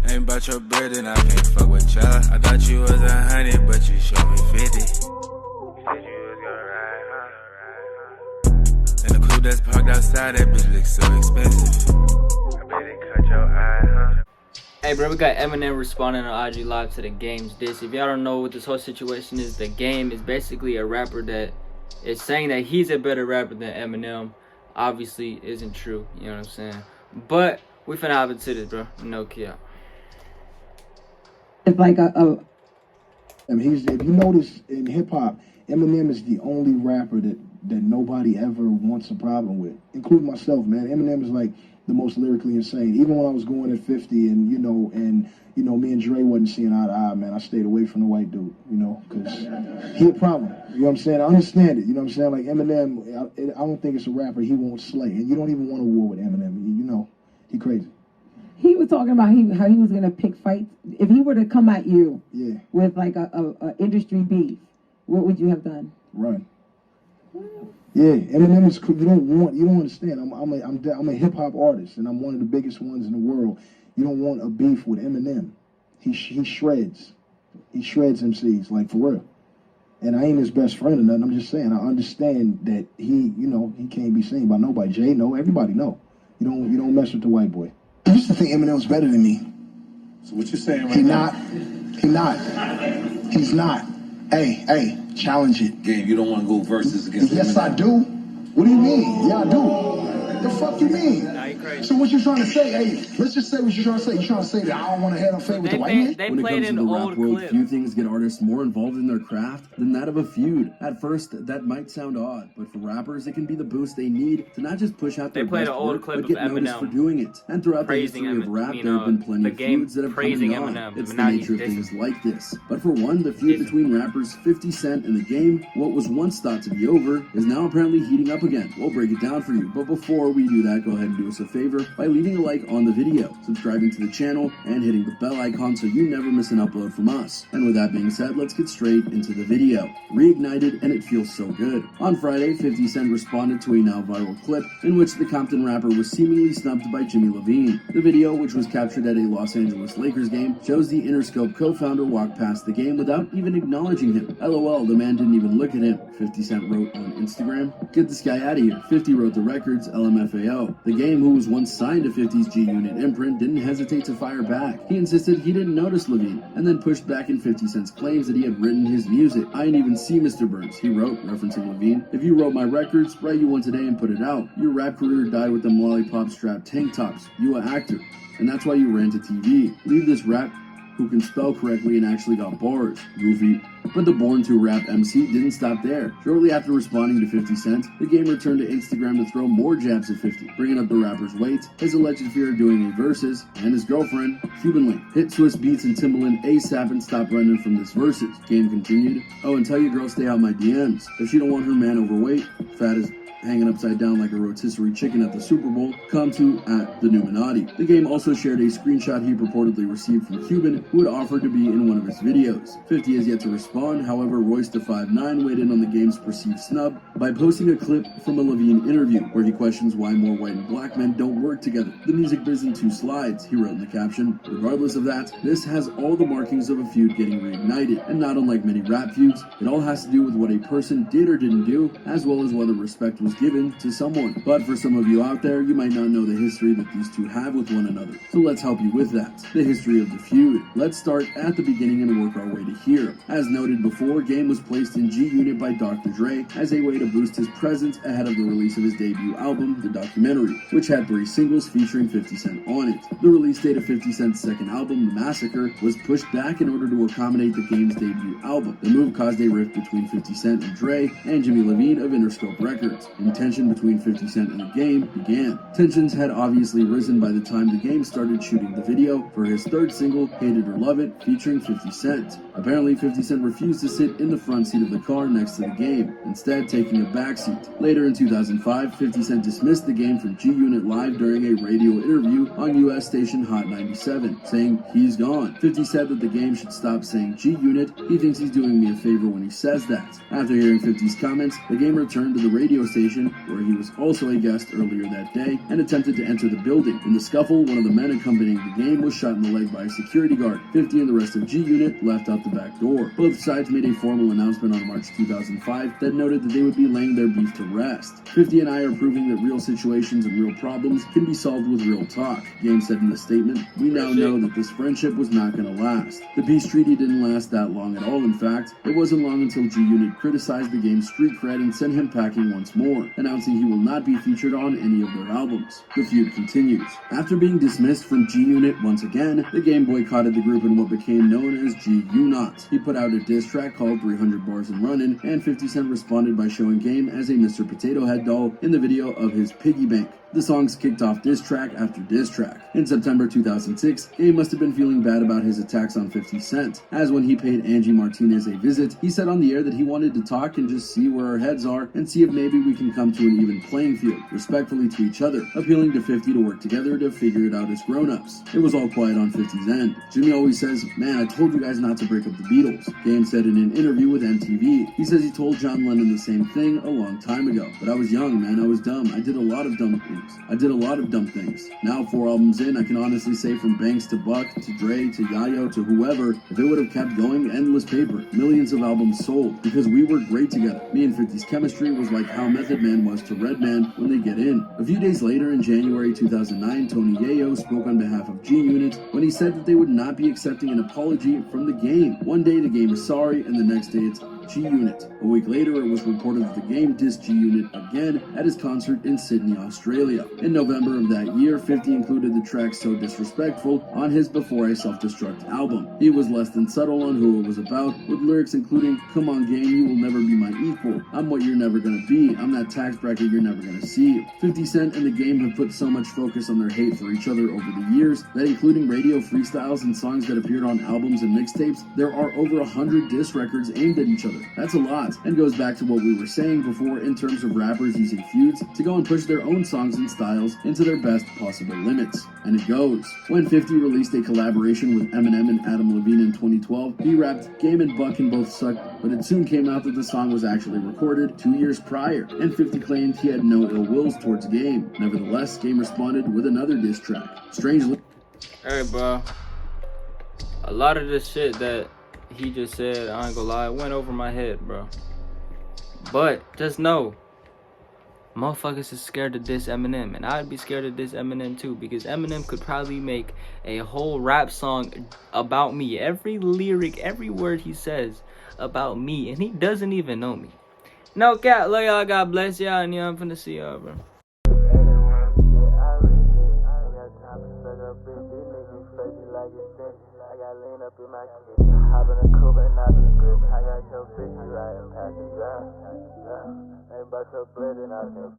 Ain't about your bread and I can't fuck with ya. I thought you was 100, but you showed me 50. You said you was gonna ride, huh? And the coupe that's parked outside, that bitch looks so expensive. I bet it cut your eye, huh? Hey bro, we got Eminem responding on IG Live to the Game's diss. If y'all don't know what this whole situation is, the Game is basically a rapper that is saying that he's a better rapper than Eminem. Obviously isn't true, you know what I'm saying? But we finna hop into this, bro. No cap. It's like if you notice in hip hop, Eminem is the only rapper that nobody ever wants a problem with, including myself, man. Eminem is like the most lyrically insane. Even when I was going at 50 and me and Dre wasn't seeing eye to eye, man, I stayed away from the white dude, because he a problem. You know what I'm saying? I understand it. You know what I'm saying? Like Eminem, I don't think it's a rapper he won't slay. And you don't even want a war with Eminem. He crazy. he was talking about how he was gonna pick fights. If he were to come at you with like a industry beef, what would you have done? Run. Yeah, Eminem is. You don't understand. I'm a hip hop artist, and I'm one of the biggest ones in the world. You don't want a beef with Eminem. He shreds. He shreds MCs, like, for real. And I ain't his best friend or nothing. I'm just saying, I understand that he can't be seen by nobody. Jay know, everybody know. You don't mess with the white boy. I used to think Eminem's better than me. So what you saying right now? He's not. Hey, challenge it. Game, you don't want to go versus against Yes, Eminem. I do. What do you mean? Yeah, I do. The fuck you mean? Nah, you crazy. So what you trying to say? Hey, let's just say what you're trying to say. You trying to say that I don't want to head on fade with the white man? They When it played comes to an the old rap world, clip. few things get artists more involved in their craft than that of a feud. At first, that might sound odd, but for rappers, it can be the boost they need to not just push out their played best an old work, clip but get of noticed Eminem for doing it. And throughout the praising history of rap, you there have know, been plenty the of Game feuds that have come praising and gone. Eminem, It's but the now nature of he's things like this. But for one, the feud between rappers 50 Cent and The Game, what was once thought to be over, is now apparently heating up again. We'll break it down for you, but before we do that, go ahead and do us a favor by leaving a like on the video, subscribing to the channel, and hitting the bell icon so you never miss an upload from us. And with that being said, let's get straight into the video. Reignited, and it feels so good. On Friday, 50 Cent responded to a now viral clip in which the Compton rapper was seemingly snubbed by Jimmy Levine. The video, which was captured at a Los Angeles Lakers game, shows the Interscope co-founder walk past the Game without even acknowledging him. LOL, the man didn't even look at him, 50 Cent wrote on Instagram. Get this guy out of here. 50 wrote the records, LMFAO. The Game, who was once signed to 50's G-Unit imprint, didn't hesitate to fire back. He insisted he didn't notice Levine, and then pushed back in 50 Cent's claims that he had written his music. I didn't even see Mr. Burns, he wrote, referencing Levine. If you wrote my records, write you one today and put it out. Your rap career died with them lollipop strapped tank tops. You a actor. And that's why you ran to TV. Leave this rap who can spell correctly and actually got bars. Goofy. But the Born to Rap MC didn't stop there. Shortly after responding to 50 Cent, the Game returned to Instagram to throw more jabs at 50, bringing up the rapper's weight, his alleged fear of doing a versus, and his girlfriend, Cuban Link. Hit Swiss Beats and Timbaland ASAP and stop running from this versus. Game continued. Oh, and tell your girl stay out my DMs. If she don't want her man overweight, fat as hanging upside down like a rotisserie chicken at the Super Bowl, come to @the Numinati. The Game also shared a screenshot he purportedly received from Cuban, who had offered to be in one of his videos. 50 has yet to respond, however, Royce da 5'9" weighed in on the Game's perceived snub by posting a clip from a Levine interview, where he questions why more white and black men don't work together. The music biz in 2 slides, he wrote in the caption. Regardless of that, this has all the markings of a feud getting reignited, and not unlike many rap feuds, it all has to do with what a person did or didn't do, as well as whether respect was given to someone. But for some of you out there, you might not know the history that these two have with one another. So let's help you with that. The history of the feud. Let's start at the beginning and work our way to here. As noted before, Game was placed in G-Unit by Dr. Dre as a way to boost his presence ahead of the release of his debut album, The Documentary, which had 3 singles featuring 50 Cent on it. The release date of 50 Cent's second album, The Massacre, was pushed back in order to accommodate the Game's debut album. The move caused a rift between 50 Cent and Dre and Jimmy Levine of Interscope Records. Tension between 50 Cent and the Game began. Tensions had obviously risen by the time the Game started shooting the video for his 3rd single, Hate It or Love It, featuring 50 Cent. Apparently, 50 Cent refused to sit in the front seat of the car next to the Game, instead taking a back seat. Later in 2005, 50 Cent dismissed the Game from G-Unit Live during a radio interview on US station Hot 97, saying he's gone. 50 said that the Game should stop saying G-Unit. He thinks he's doing me a favor when he says that. After hearing 50's comments, the Game returned to the radio station location, where he was also a guest earlier that day, and attempted to enter the building. In the scuffle, one of the men accompanying the game was shot in the leg by a security guard. 50 and the rest of G Unit left out the back door. Both sides made a formal announcement on March 2005 that noted that they would be laying their beef to rest. 50 and I are proving that real situations and real problems can be solved with real talk. Game said in the statement, "We now know that this friendship was not going to last. The peace treaty didn't last that long at all. In fact, it wasn't long until G Unit criticized the game's street cred and sent him packing once more, announcing he will not be featured on any of their albums." The feud continues. After being dismissed from G Unit once again, the game boycotted the group in what became known as G-Unot. He put out a diss track called 300 Bars and Runnin', and 50 Cent responded by showing Game as a Mr. Potato Head doll in the video of his piggy bank. The songs kicked off diss track after diss track. In September 2006, Game must have been feeling bad about his attacks on 50 Cent, as when he paid Angie Martinez a visit, he said on the air that he wanted to talk and just see where our heads are and see if maybe we can come to an even playing field, respectfully to each other, appealing to 50 to work together to figure it out as grown-ups. It was all quiet on 50's end. Jimmy always says, "Man, I told you guys not to break up the Beatles." Game said in an interview with MTV, he says he told John Lennon the same thing a long time ago. "But I was young, man, I was dumb. I did a lot of dumb things. Now 4 albums in, I can honestly say from Banks to Buck, to Dre, to Yayo, to whoever, if it would have kept going, endless paper. Millions of albums sold, because we were great together. Me and 50's chemistry was like how Method Man was to Redman when they get in." A few days later, in January 2009, Tony Yayo spoke on behalf of G Unit when he said that they would not be accepting an apology from the game. One day the game is sorry, and the next day it's G Unit. A week later, it was reported that the game dissed G Unit again at his concert in Sydney, Australia. In November of that year, 50 included the track So Disrespectful on his Before I Self-Destruct album. He was less than subtle on who it was about, with lyrics including, "Come on game, you will never be my equal. I'm what you're never gonna be. I'm that tax bracket you're never gonna see." 50 Cent and the game have put so much focus on their hate for each other over the years that including radio freestyles and songs that appeared on albums and mixtapes, there are over 100 diss records aimed at each other. That's a lot, and goes back to what we were saying before in terms of rappers using feuds to go and push their own songs and styles into their best possible limits. And it goes. When 50 released a collaboration with Eminem and Adam Levine in 2012, he rapped, "Game and Buck can both suck," but it soon came out that the song was actually recorded 2 years prior, and 50 claimed he had no ill wills towards Game. Nevertheless, Game responded with another diss track. Strangely... Hey, bro. A lot of this shit that he just said, I ain't gonna lie, it went over my head, bro. But just know, motherfuckers is scared to diss Eminem, and I'd be scared to diss Eminem too, because Eminem could probably make a whole rap song about me. Every lyric, every word he says about me, and he doesn't even know me. No cap, love y'all, God bless y'all, and I'm finna see y'all, bro. Hop in a coupe and not the grip. I got your bitch, you riding past the ground. Ain't about your bread and I can